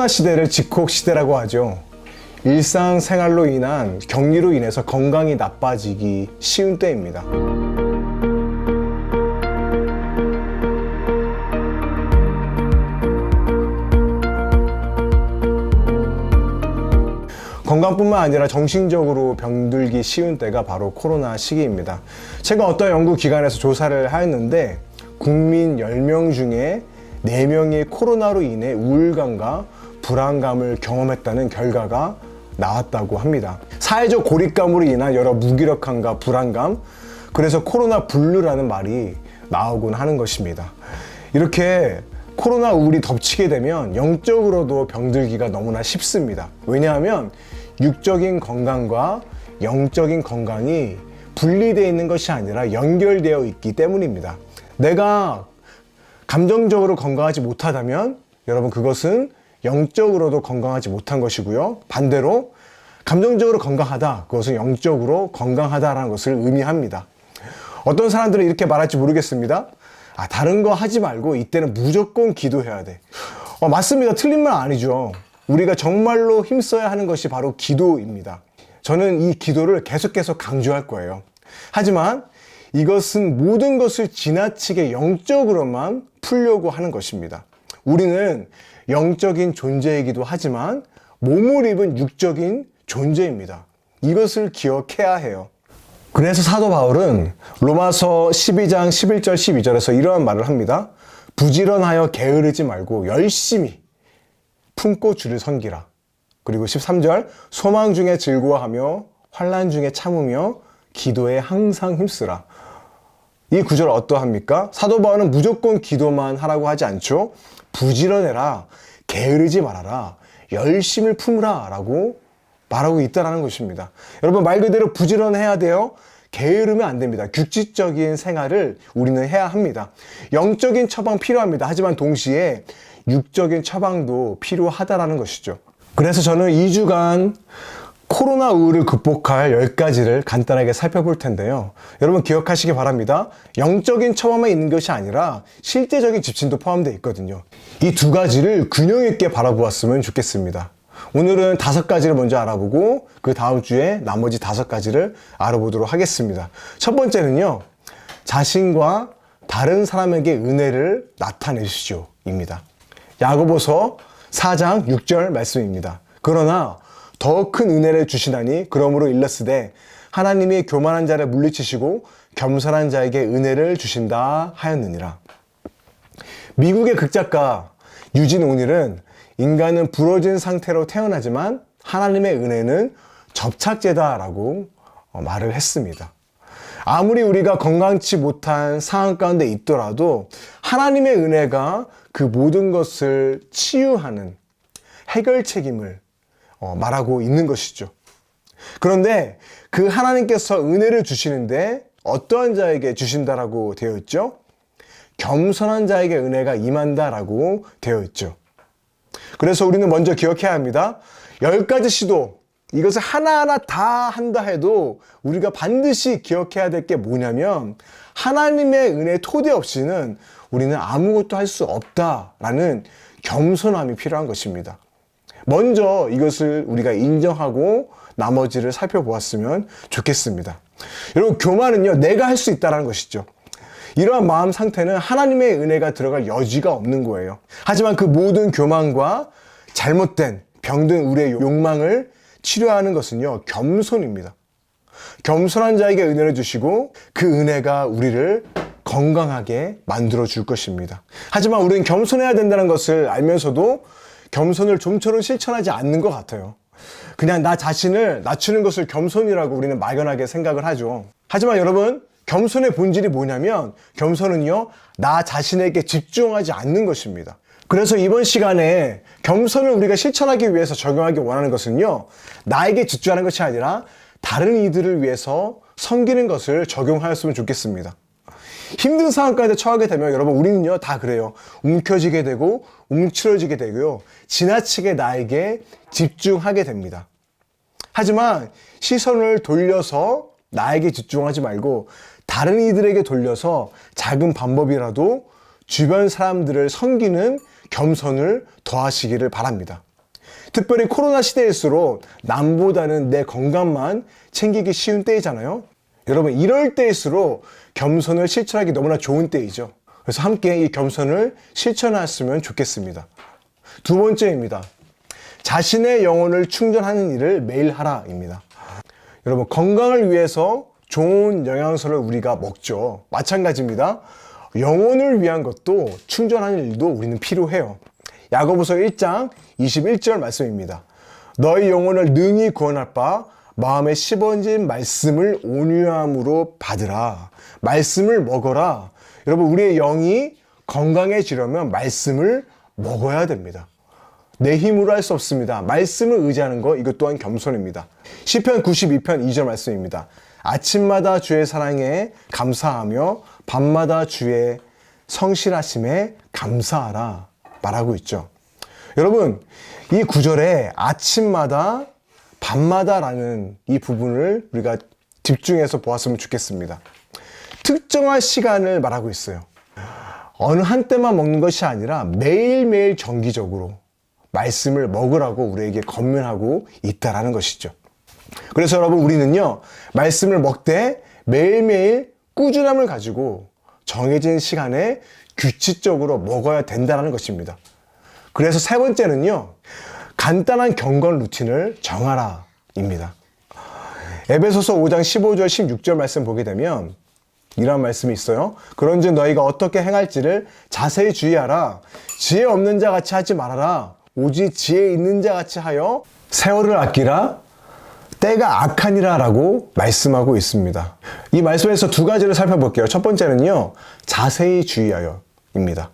코로나 시대를 집콕 시대라고 하죠. 일상생활로 인한 격리로 인해서 건강이 나빠지기 쉬운 때입니다. 건강뿐만 아니라 정신적으로 병들기 쉬운 때가 바로 코로나 시기입니다. 최근 어떤 연구기관에서 조사를 하였는데 국민 10명 중에 4명이 코로나로 인해 우울감과 불안감을 경험했다는 결과가 나왔다고 합니다. 사회적 고립감으로 인한 여러 무기력함과 불안감, 그래서 코로나 블루라는 말이 나오곤 하는 것입니다. 이렇게 코로나 우울이 덮치게 되면 영적으로도 병들기가 너무나 쉽습니다. 왜냐하면 육적인 건강과 영적인 건강이 분리되어 있는 것이 아니라 연결되어 있기 때문입니다. 내가 감정적으로 건강하지 못하다면 여러분 그것은 영적으로도 건강하지 못한 것이고요. 반대로 감정적으로 건강하다, 그것은 영적으로 건강하다라는 것을 의미합니다. 어떤 사람들은 이렇게 말할지 모르겠습니다. 다른 거 하지 말고 이때는 무조건 기도해야 돼. 맞습니다. 틀린 말 아니죠. 우리가 정말로 힘써야 하는 것이 바로 기도입니다. 저는 이 기도를 계속해서 강조할 거예요. 하지만 이것은 모든 것을 지나치게 영적으로만 풀려고 하는 것입니다. 우리는 영적인 존재이기도 하지만 몸을 입은 육적인 존재입니다. 이것을 기억해야 해요. 그래서 사도 바울은 로마서 12장 11절 12절에서 이러한 말을 합니다. 부지런하여 게으르지 말고 열심히 품고 주를 섬기라. 그리고 13절 소망 중에 즐거워하며 환난 중에 참으며 기도에 항상 힘쓰라. 이 구절 어떠합니까? 사도 바울은 무조건 기도만 하라고 하지 않죠. 부지런해라, 게으르지 말아라, 열심을 품으라 라고 말하고 있다는 것입니다. 여러분 말 그대로 부지런해야 돼요. 게으르면 안 됩니다. 규칙적인 생활을 우리는 해야 합니다. 영적인 처방 필요합니다. 하지만 동시에 육적인 처방도 필요하다라는 것이죠. 그래서 저는 2주간 코로나 우울을 극복할 10가지를 간단하게 살펴볼 텐데요. 여러분 기억하시기 바랍니다. 영적인 처방만 있는 것이 아니라 실제적인 집신도 포함되어 있거든요. 이 2가지를 균형 있게 바라보았으면 좋겠습니다. 오늘은 5가지를 먼저 알아보고 그 다음 주에 나머지 5가지를 알아보도록 하겠습니다. 첫 번째는요, 자신과 다른 사람에게 은혜를 나타내시죠 입니다. 야고보서 4장 6절 말씀입니다. 그러나 더 큰 은혜를 주시나니 그러므로 일렀으되 하나님이 교만한 자를 물리치시고 겸손한 자에게 은혜를 주신다 하였느니라. 미국의 극작가 유진 오닐은 인간은 부러진 상태로 태어나지만 하나님의 은혜는 접착제다라고 말을 했습니다. 아무리 우리가 건강치 못한 상황 가운데 있더라도 하나님의 은혜가 그 모든 것을 치유하는 해결 책임을 말하고 있는 것이죠. 그런데 그 하나님께서 은혜를 주시는데 어떠한 자에게 주신다라고 되어 있죠? 겸손한 자에게 은혜가 임한다라고 되어 있죠. 그래서 우리는 먼저 기억해야 합니다. 10가지 시도, 이것을 하나하나 다 한다 해도 우리가 반드시 기억해야 될 게 뭐냐면 하나님의 은혜 토대 없이는 우리는 아무것도 할 수 없다라는 겸손함이 필요한 것입니다. 먼저 이것을 우리가 인정하고 나머지를 살펴보았으면 좋겠습니다. 여러분 교만은요, 내가 할 수 있다는 것이죠. 이러한 마음 상태는 하나님의 은혜가 들어갈 여지가 없는 거예요. 하지만 그 모든 교만과 잘못된 병든 우리의 욕망을 치료하는 것은요, 겸손입니다. 겸손한 자에게 은혜를 주시고 그 은혜가 우리를 건강하게 만들어 줄 것입니다. 하지만 우리는 겸손해야 된다는 것을 알면서도 겸손을 좀처럼 실천하지 않는 것 같아요. 그냥 나 자신을 낮추는 것을 겸손이라고 우리는 막연하게 생각을 하죠. 하지만 여러분, 겸손의 본질이 뭐냐면 겸손은요, 나 자신에게 집중하지 않는 것입니다. 그래서 이번 시간에 겸손을 우리가 실천하기 위해서 적용하기 원하는 것은요, 나에게 집중하는 것이 아니라 다른 이들을 위해서 섬기는 것을 적용하였으면 좋겠습니다. 힘든 상황 가운데 처하게 되면 여러분 우리는요 다 그래요. 움켜쥐게 되고 움츠러지게 되고요, 지나치게 나에게 집중하게 됩니다. 하지만 시선을 돌려서 나에게 집중하지 말고 다른 이들에게 돌려서 작은 방법이라도 주변 사람들을 섬기는 겸손을 더하시기를 바랍니다. 특별히 코로나 시대일수록 남보다는 내 건강만 챙기기 쉬운 때이잖아요. 여러분, 이럴 때일수록 겸손을 실천하기 너무나 좋은 때이죠. 그래서 함께 이 겸손을 실천했으면 좋겠습니다. 두 번째입니다. 자신의 영혼을 충전하는 일을 매일 하라입니다. 여러분, 건강을 위해서 좋은 영양소를 우리가 먹죠. 마찬가지입니다. 영혼을 위한 것도 충전하는 일도 우리는 필요해요. 야고보서 1장 21절 말씀입니다. 너희 영혼을 능히 구원할 바 마음에 씹어진 말씀을 온유함으로 받으라. 말씀을 먹어라. 여러분, 우리의 영이 건강해지려면 말씀을 먹어야 됩니다. 내 힘으로 할 수 없습니다. 말씀을 의지하는 것, 이것 또한 겸손입니다. 시편 92편 2절 말씀입니다. 아침마다 주의 사랑에 감사하며 밤마다 주의 성실하심에 감사하라 말하고 있죠. 여러분, 이 구절에 아침마다 밤마다라는 이 부분을 우리가 집중해서 보았으면 좋겠습니다. 특정한 시간을 말하고 있어요. 어느 한때만 먹는 것이 아니라 매일매일 정기적으로 말씀을 먹으라고 우리에게 권면하고 있다라는 것이죠. 그래서 여러분, 우리는요, 말씀을 먹되 매일매일 꾸준함을 가지고 정해진 시간에 규칙적으로 먹어야 된다는 것입니다. 그래서 세 번째는요, 간단한 경건 루틴을 정하라 입니다. 에베소서 5장 15절 16절 말씀 보게 되면 이런 말씀이 있어요. 그런즉 너희가 어떻게 행할지를 자세히 주의하라. 지혜 없는 자 같이 하지 말아라. 오직 지혜 있는 자 같이 하여 세월을 아끼라. 때가 악하니라 라고 말씀하고 있습니다. 이 말씀에서 두 가지를 살펴볼게요. 첫 번째는요, 자세히 주의하여 입니다.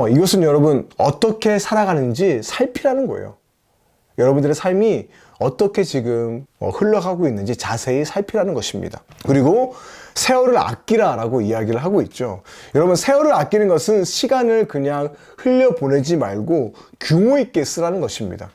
이것은 여러분, 어떻게 살아가는지 살피라는 거예요. 여러분들의 삶이 어떻게 지금 흘러가고 있는지 자세히 살피라는 것입니다. 그리고 세월을 아끼라라고 이야기를 하고 있죠. 여러분, 세월을 아끼는 것은 시간을 그냥 흘려보내지 말고 규모 있게 쓰라는 것입니다.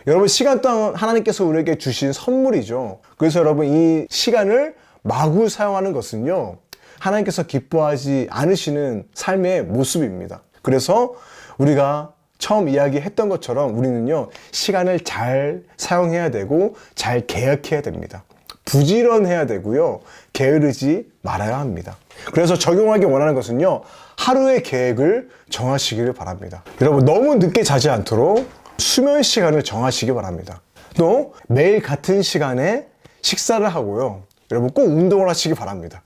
여러분, 시간 또한 하나님께서 우리에게 주신 선물이죠. 그래서 여러분, 이 시간을 마구 사용하는 것은요, 하나님께서 기뻐하지 않으시는 삶의 모습입니다. 그래서 우리가 처음 이야기했던 것처럼 우리는요, 시간을 잘 사용해야 되고 잘 계획해야 됩니다. 부지런해야 되고요, 게으르지 말아야 합니다. 그래서 적용하기 원하는 것은요, 하루의 계획을 정하시기를 바랍니다. 여러분, 너무 늦게 자지 않도록 수면 시간을 정하시기 바랍니다. 또 매일 같은 시간에 식사를 하고요, 여러분 꼭 운동을 하시기 바랍니다.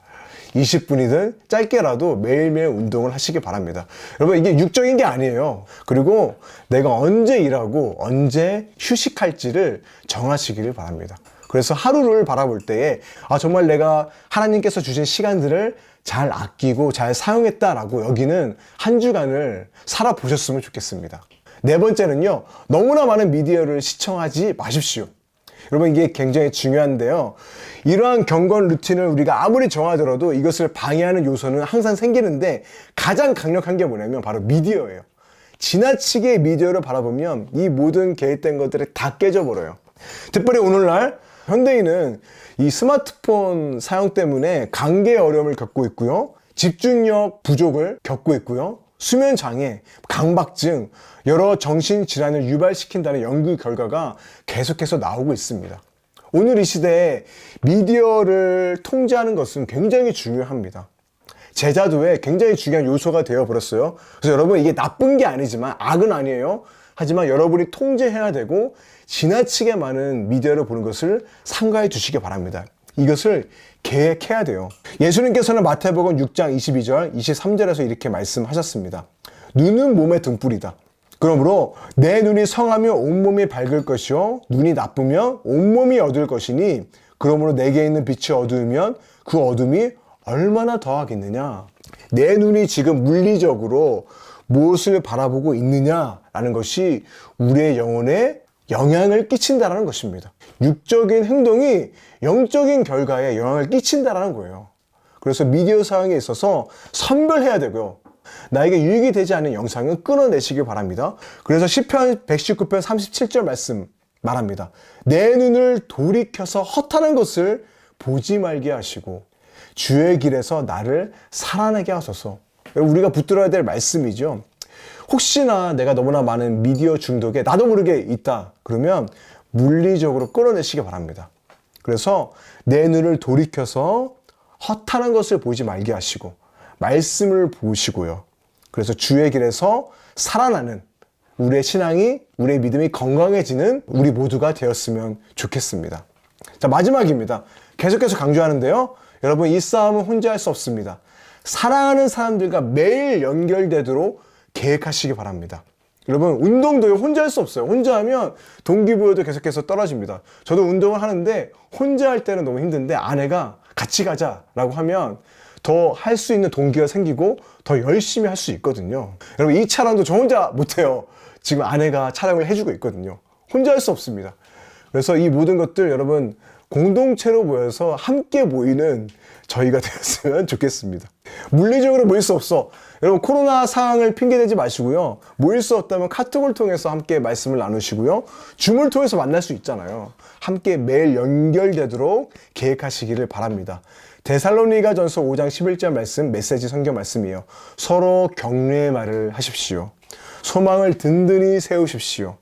20분이든 짧게라도 매일매일 운동을 하시기 바랍니다. 여러분, 이게 육적인 게 아니에요. 그리고 내가 언제 일하고 언제 휴식할지를 정하시기를 바랍니다. 그래서 하루를 바라볼 때에 정말 내가 하나님께서 주신 시간들을 잘 아끼고 잘 사용했다라고 여기는 한 주간을 살아보셨으면 좋겠습니다. 네 번째는요, 너무나 많은 미디어를 시청하지 마십시오. 여러분, 이게 굉장히 중요한데요, 이러한 경건 루틴을 우리가 아무리 정하더라도 이것을 방해하는 요소는 항상 생기는데, 가장 강력한 게 뭐냐면 바로 미디어예요. 지나치게 미디어를 바라보면 이 모든 계획된 것들이 다 깨져버려요. 특별히 오늘날 현대인은 이 스마트폰 사용 때문에 감기의 어려움을 겪고 있고요, 집중력 부족을 겪고 있고요, 수면 장애, 강박증, 여러 정신질환을 유발시킨다는 연구 결과가 계속해서 나오고 있습니다. 오늘 이 시대에 미디어를 통제하는 것은 굉장히 중요합니다. 제자도에 굉장히 중요한 요소가 되어버렸어요. 그래서 여러분, 이게 나쁜 게 아니지만, 악은 아니에요. 하지만 여러분이 통제해야 되고 지나치게 많은 미디어를 보는 것을 삼가해 주시기 바랍니다. 이것을 계획해야 돼요. 예수님께서는 마태복음 6장 22절, 23절에서 이렇게 말씀하셨습니다. 눈은 몸의 등불이다. 그러므로 내 눈이 성하며 온몸이 밝을 것이요 눈이 나쁘면 온몸이 어두울 것이니 그러므로 내게 있는 빛이 어두우면 그 어둠이 얼마나 더하겠느냐. 내 눈이 지금 물리적으로 무엇을 바라보고 있느냐라는 것이 우리의 영혼에 영향을 끼친다는 것입니다. 육적인 행동이 영적인 결과에 영향을 끼친다는 거예요. 그래서 미디어 사용에 있어서 선별해야 되고요, 나에게 유익이 되지 않는 영상은 끊어내시길 바랍니다. 그래서 시편 119편 37절 말씀 말합니다. 내 눈을 돌이켜서 허탄한 것을 보지 말게 하시고 주의 길에서 나를 살아내게 하소서. 우리가 붙들어야 될 말씀이죠. 혹시나 내가 너무나 많은 미디어 중독에 나도 모르게 있다 그러면 물리적으로 끌어내시기 바랍니다. 그래서 내 눈을 돌이켜서 허탄한 것을 보지 말게 하시고 말씀을 보시고요. 그래서 주의 길에서 살아나는 우리의 신앙이, 우리의 믿음이 건강해지는 우리 모두가 되었으면 좋겠습니다. 자, 마지막입니다. 계속해서 강조하는데요. 여러분, 이 싸움은 혼자 할 수 없습니다. 사랑하는 사람들과 매일 연결되도록 계획하시기 바랍니다. 여러분, 운동도요, 혼자 할 수 없어요. 혼자 하면 동기부여도 계속해서 떨어집니다. 저도 운동을 하는데 혼자 할 때는 너무 힘든데 아내가 같이 가자라고 하면 더 할 수 있는 동기가 생기고 더 열심히 할 수 있거든요. 여러분, 이 촬영도 저 혼자 못해요. 지금 아내가 촬영을 해주고 있거든요. 혼자 할 수 없습니다. 그래서 이 모든 것들 여러분 공동체로 모여서 함께 모이는 저희가 되었으면 좋겠습니다. 물리적으로 모일 수 없어. 여러분, 코로나 상황을 핑계대지 마시고요. 모일 수 없다면 카톡을 통해서 함께 말씀을 나누시고요. 줌을 통해서 만날 수 있잖아요. 함께 매일 연결되도록 계획하시기를 바랍니다. 데살로니가전서 5장 11절 말씀, 메시지 성경 말씀이에요. 서로 격려의 말을 하십시오. 소망을 든든히 세우십시오.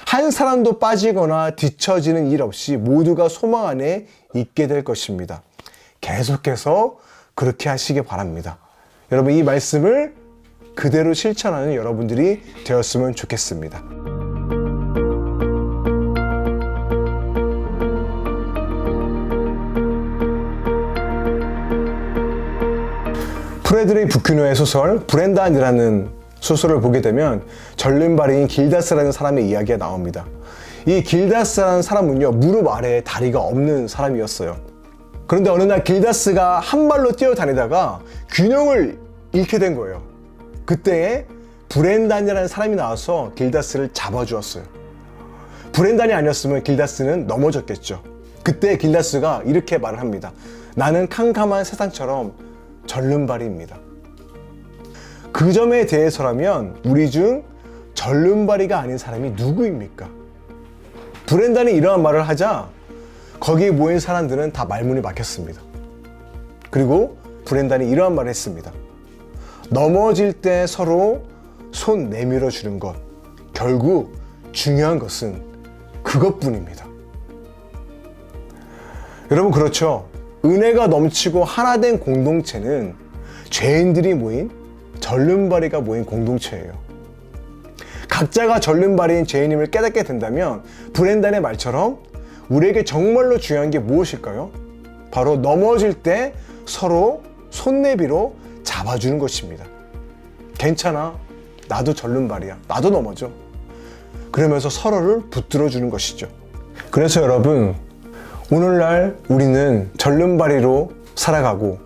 한 사람도 빠지거나 뒤처지는 일 없이 모두가 소망 안에 있게 될 것입니다. 계속해서 그렇게 하시기 바랍니다. 여러분, 이 말씀을 그대로 실천하는 여러분들이 되었으면 좋겠습니다. 프레드릭 부큐노의 소설 브렌단이라는 소설을 보게 되면 절름발이인 길다스라는 사람의 이야기가 나옵니다. 이 길다스라는 사람은요, 무릎 아래에 다리가 없는 사람이었어요. 그런데 어느 날 길다스가 한 발로 뛰어다니다가 균형을 잃게 된 거예요. 그때에 브렌단이라는 사람이 나와서 길다스를 잡아주었어요. 브렌단이 아니었으면 길다스는 넘어졌겠죠. 그때 길다스가 이렇게 말을 합니다. 나는 캄캄한 세상처럼 절름발이입니다. 그 점에 대해서라면 우리 중 절름발이가 아닌 사람이 누구입니까? 브렌단이 이러한 말을 하자 거기에 모인 사람들은 다 말문이 막혔습니다. 그리고 브렌단이 이러한 말을 했습니다. 넘어질 때 서로 손 내밀어 주는 것, 결국 중요한 것은 그것뿐입니다. 여러분, 그렇죠? 은혜가 넘치고 하나된 공동체는 죄인들이 모인 절름발이가 모인 공동체예요. 각자가 절름발이인 죄인임을 깨닫게 된다면 브렌단의 말처럼 우리에게 정말로 중요한 게 무엇일까요? 바로 넘어질 때 서로 손내비로 잡아주는 것입니다. 괜찮아, 나도 절름발이야, 나도 넘어져. 그러면서 서로를 붙들어주는 것이죠. 그래서 여러분, 오늘날 우리는 절름발이로 살아가고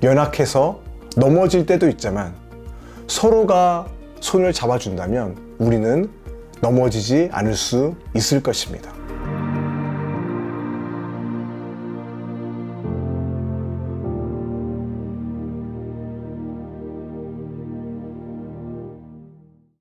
연약해서 넘어질 때도 있지만 서로가 손을 잡아준다면 우리는 넘어지지 않을 수 있을 것입니다.